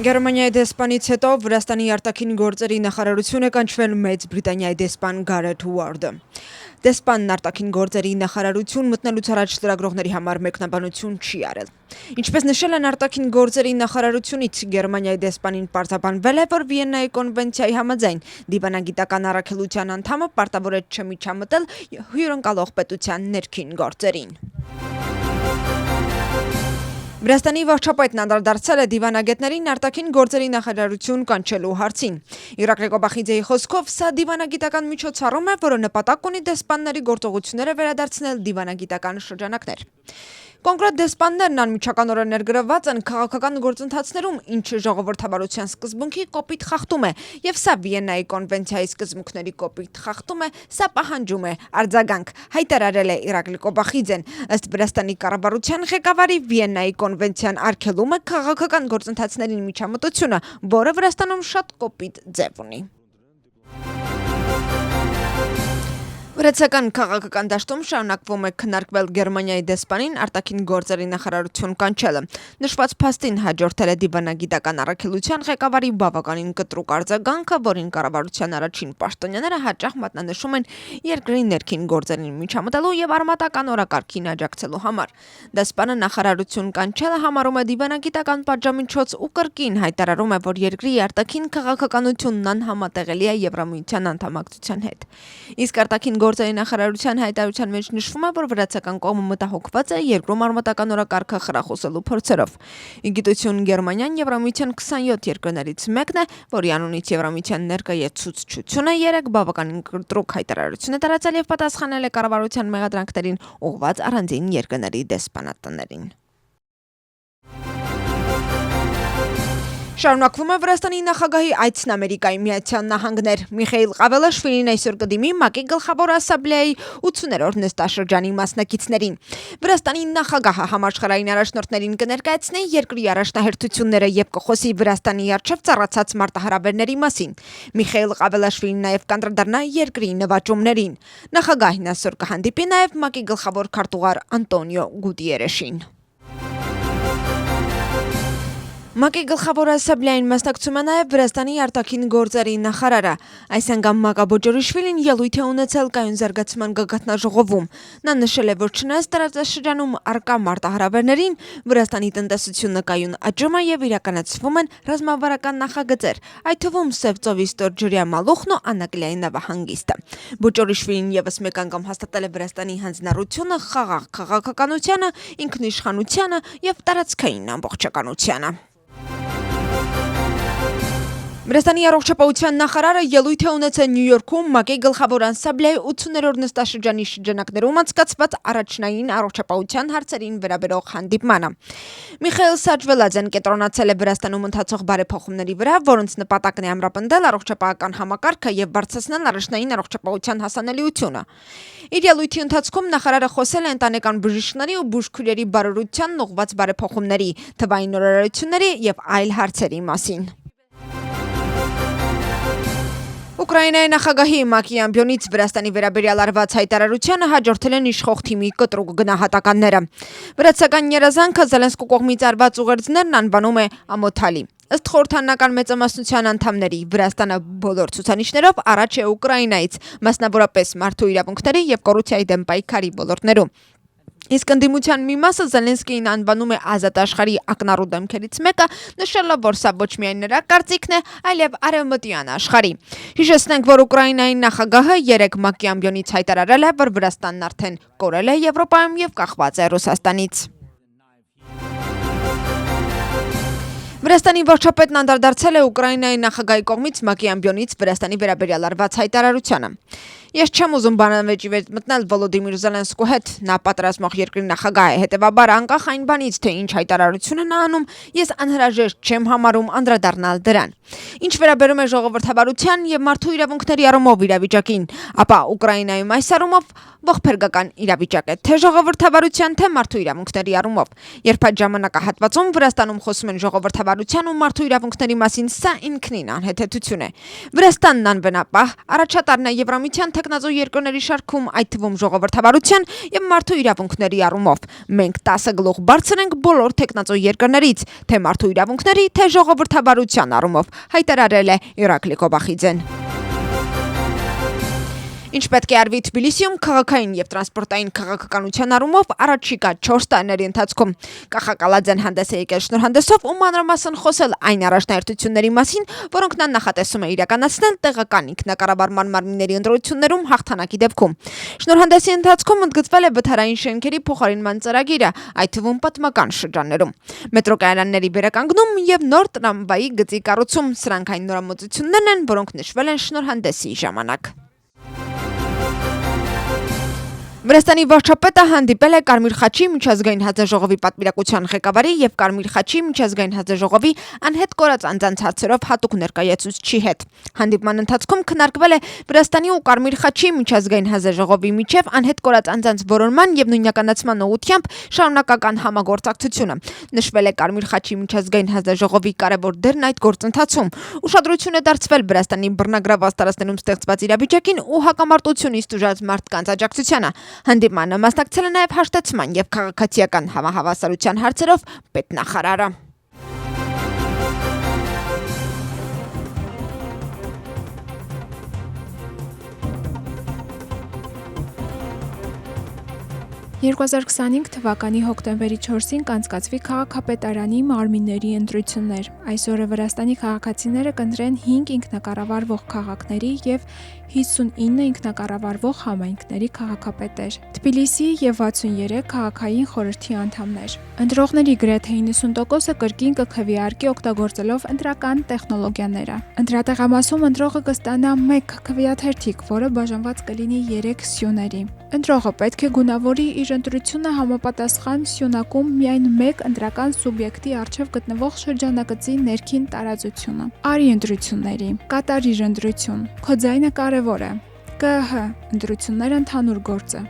Գերմանիայի դեսպանից հետո Վրաստանի արտաքին գործերի նախարարությունը կանչվել Մեծ Բրիտանիայի դեսպան Գարեթ Ուորդը։ Դեսպանն արտաքին գործերի նախարարություն մտնելուց առաջ լրագրողների համար մեկնաբանություն չի արել։ Ինչպես նշել են արտաքին գործերի նախարարությունից, Գերմանիայի դեսպանին պարզաբանվել է, որ Վիեննայի կոնվենցիայի համաձայն դիվանագիտական առաքելության անդամը պարտավոր է չմիջամտել հյուրընկալող պետության ներքին գործերին։ Վրաստանի վարչապետն անդրադարձել է դիվանագետներին արտաքին գործերի նախարարություն կանչելու հարցին։ Իրաკლի Կոբախիձեի խոսքով, սա դիվանագիտական միջոցառում է, որը նպատակ ունի դեսպանների գործողությունները վերադարձնել դիվանագիտական շրջանակներ։ Կոնկրետ դեսպաններն անմիջականորեն ներգրավված են քաղաքական գործընթացներում, ինչը ժողովրդավարության սկզբունքի կոպիտ խախտում է, եւ սա Վիեննայի կոնվենցիայի սկզբունքների կոպիտ խախտում է, սա պահանջում է արձագանք, հայտարարել է Իրաკლի Կոբախիձեն։ Ըստ Վրաստանի կառավարության ղեկավարի, Վիեննայի կոնվենցիան արգելում է քաղաքական գործընթացներին միջամտությունը, որը Վրաստանում շատ կոպիտ ձև ունի։ Վրացական քաղաքական դաշտում շարունակվում է քննարկվել Գերմանիայի դեսպանին արտաքին գործերի նախարարություն կանչելը։ Նշված փաստին հաջորդել է դիվանագիտական առաքելության ղեկավարի բավականին կտրուկ արձագանքը, որին կառավարության առաջին պաշտոնյաները հաճախ մատնանշում են երկրի ներքին գործերին միջամտելու եւ արմատական օրակարգին աջակցելու համար։ Դեսպանը նախարարություն կանչելը համարում է դիվանագիտական պատժամիջոց ու կրկին հայտարարում է, որ երկրի արտաքին քաղաքականությունն անհամատեղելի է Եվրամիության անդամակցության հետ։ Իսկ արտաքին գործերի նախարարության հայտարարության մեջ նշվում է, որ վրացական կողմը մտահոգված է երկրում արմատական օրակարգը խրախուսելու փորձերով։ Իգիտություն Գերմանիան Եվրամիության 27 երկրներից մեկն է, որի անունից Եվրամիության ներկայացուցչությունը 3 բավականին կտրուկ հայտարարություն է տարածել եւ պատասխանել է կառավարության մեղադրանքներին ուղղված առանձին երկրների դեսպանատներին։ Շարունակվում է Վրաստանի նախագահի այցն Ամերիկայի Միացյալ Նահանգներ։ Միխայիլ Ղավելաշվիլին այսօր կդիմի ՄԱԿ-ի գլխավոր ասամբլեայի 80-րդ նստաշրջանի մասնակիցներին։ Վրաստանի նախագահը համաշխարհային առաջնորդներին կներկայացնի երկրի առաջնահերթությունները եւ կխոսի Վրաստանի առջեւ ծառացած մարտահրավերների մասին։ Միխայիլ Ղավելաշվիլին նաեւ կանդրադառնա երկրի նվաճումներին։ Նախագահն այսօր կհանդիպի նաեւ ՄԱԿ-ի գլխավոր քարտուղար Անտոնիո Գուտիերեշին։ ՄԱԿ-ի գլխավոր ասամբլեային մասնակցում է նաև Վրաստանի արտաքին գործերի նախարարը։ Այս անգամ Մակաբոջորիշվիլին ելույթ է ունեցել կայուն զարգացման գագաթնաժողովում։ Նա նշել է, որ չնայած տարածաշրջանում առկա մարտահրավերներին, Վրաստանի տնտեսությունը կայուն աճում է եւ իրականացվում են ռազմավարական նախագծեր, այդ թվում Սև ծովի ստորջրյա մալուխն ու Անակլիայի նավահանգիստը։ Բոջորիշվիլին եւս մեկ անգամ հաստատել է Վրաստանի հանձնառությունը խաղաղ քաղաքականությանը, ինքնիշխանությանը եւ տարածքային ամբողջականությանը։ Վրաստանի առողջապահության նախարարը ելույթ է ունեցել Նյու Յորքում ՄԱԿ-ի գլխավոր ասամբլեայի 80-րդ նստաշրջանի շրջանակներում անցկացված առաջնային առողջապահության հարցերին վերաբերող հանդիպմանը։ Միխայիլ Սաջվելաձեն կենտրոնացել է Վրաստանում ընթացող բարեփոխումների վրա, որոնց նպատակն է ամրապնդել առողջապահական համակարգը եւ բարձրացնել առաջնային առողջապահության հասանելիությունը։ Իր ելույթի ընթացքում նախարարը խոսել է ընտանեկան բժիշկների ու բուժքույրերի բարօրությանն ուղղված բարեփոխումների, թվային նորարարությունների եւ այլ հարցերի մասին։ Ուկրաինայի նախագահի ՄԱԿ-ի ամբիոնից Վրաստանի վերաբերյալ արված հայտարարությանը հաջորդել են իշխող թիմի կտրուկ գնահատականները։ Վրացական երազանքը Զելենսկու կողմից արված ուղերձներն անվանում է ամոթալի։ Ըստ խորհրդանական մեծամասնության անդամների, Վրաստանը բոլոր ցուցանիշներով առաջ է Ուկրաինայից, մասնավորապես մարդու իրավունքների եւ կոռուպցիայի դեմ պայքարի ոլորտներում։ Իսկ ընդդիմության մի մասը Զելենսկիին անվանում է ազատ աշխարհի ակնառու դեմքերից մեկը, նշելով, որ սա ոչ միայն նրա կարծիքն է, այլև արևմտյան աշխարհի։ Հիշեցնենք, որ Ուկրաինայի նախագահը 3 ՄԱԿ-ի ամբիոնից հայտարարել է, որ Վրաստանն արդեն կորել է Եվրոպայում եւ կախված է Ռուսաստանից։ Վրաստանի վարչապետն անդրադարձել է Ուկրաինայի նախագահի կողմից ՄԱԿ-ի ամբիոնից Վրաստանի վերաբերյալ արված հայտարարությանը։ Ես չեմ ուզում բանավեճի վեր մտնել Վոլոդիմիր Զելենսկու հետ, նա պատրաստող երկրի նախագահ է, հետևաբար անկախ այն բանից, թե ինչ հայտարարություն է նա անում, ես անհրաժեշտ չեմ համարում անդրադառնալ դրան։ Ինչ վերաբերում է ժողովրդավարության եւ մարդու իրավունքների առումով իրավիճակին, ապա Ուկրաինայում այս առումով ողբերգական իրավիճակ է, թե ժողովրդավարության, թե մարդու իրավունքների առումով։ Երբ այդ ժամանակահատվածում Վրաստանում խոսում են ժողովրդավարության ու մարդու իրավունքների մասին, սա ինքնին անհեթեթություն է։ Վրաստանն անվնապահ առաջատարն է Եվրամիության թեկնածու երկրների շարքում, այդ թվում ժողովրդավարության եւ մարդու իրավունքների առումով։ Մենք 10 գլուխ բարձր ենք բոլոր թեկնածու երկրներից, թե մարդու իրավունքների, թե ժողովրդավարության առումով, հայտարարել է Իրաքլի Կոբախիձեն։ Ինչ պետք է արվի Թբիլիսիում քաղաքային եւ տրանսպորտային քաղաքականության առումով առաջիկա 4 տարիների ընթացքում։ Կախակալաձեն հանդես է եկել շնորհանդեսով ու մանրամասն խոսել այն առաջնահերթությունների մասին, որոնք նա նախատեսում է իրականացնել տեղական ինքնակառավարման մարմինների ընտրություններում հաղթանակի դեպքում։ Շնորհանդեսի ընթացքում ընդգծվել է վթարային շենքերի փոխարինման ծրագիրը, այդ թվում պատմական շրջաններում, մետրոկայանների վերականգնում եւ նոր տրամվայի գծի կառուցում։ Սրանք այն նորամուծություններն են, որոնք նշվել են շնորհանդեսի ժամանակ։ Վրաստանի վարչապետը հանդիպել է Կարմիր խաչի միջազգային հանձնաժողովի պատվիրակության ղեկավարի եւ Կարմիր խաչի միջազգային հանձնաժողովի անհետ կորած անձանց հարցերով հատուկ ներկայացուցչի հետ։ Հանդիպման ընթացքում քննարկվել է Վրաստանի ու Կարմիր խաչի միջազգային հանձնաժողովի միջև անհետ կորած անձանց որոնման եւ նույնականացման ուղղությամբ շարունակական համագործակցությունը։ Նշվել է Կարմիր խաչի միջազգային հանձնաժողովի կարևոր դերն այդ գործընթացում։ Ուշադրություն է դարձվել Վրաստանի բռնագրաված տարածքներում ստեղծված իրավիճակին ու հակամարտությունից տուժած մարդկանց աջակցությանը։ Հանդիպմանը մասնակցել է նաև հաշտեցման եւ քաղաքացիական համահավասարության հարցերով պետնախարարը։ «2025 թվականի հոկտեմբերի 4-ին կանցկացվի քաղաքապետարանի մարմինների ընտրություններ։ Այսօրը Վրաստանի քաղաքացիները կընտրեն 5 ինքնակառավարվող քաղաքների եւ 59 ինքնակառավարվող համայնքների քաղաքապետեր, Թբիլիսիի եւ 63 քաղաքային խորհրդի անդամներ։ Ընտրողների գրեթե 90%-ը կրկին կքվեարկի օգտագործելով ընտրական տեխնոլոգիաները։ Ընտրատեղամասում ընտրողը կստանա 1 քվեաթերթիկ, որը բաժանված կլինի 3 սյուների։ Ընտրողը պետք է գունավորի իր ընտրությունը համապատասխան սյունակում միայն 1 ընտրական սուբյեկտի առջև գտնվող շրջանակցի ներքին տարածությունը։ Արի ընտրությունների։ Կատարիր ընտրություն։ Քո ձայնը կարևոր է։ ԿՀ ընտրությունները ընդհանուր գործ է։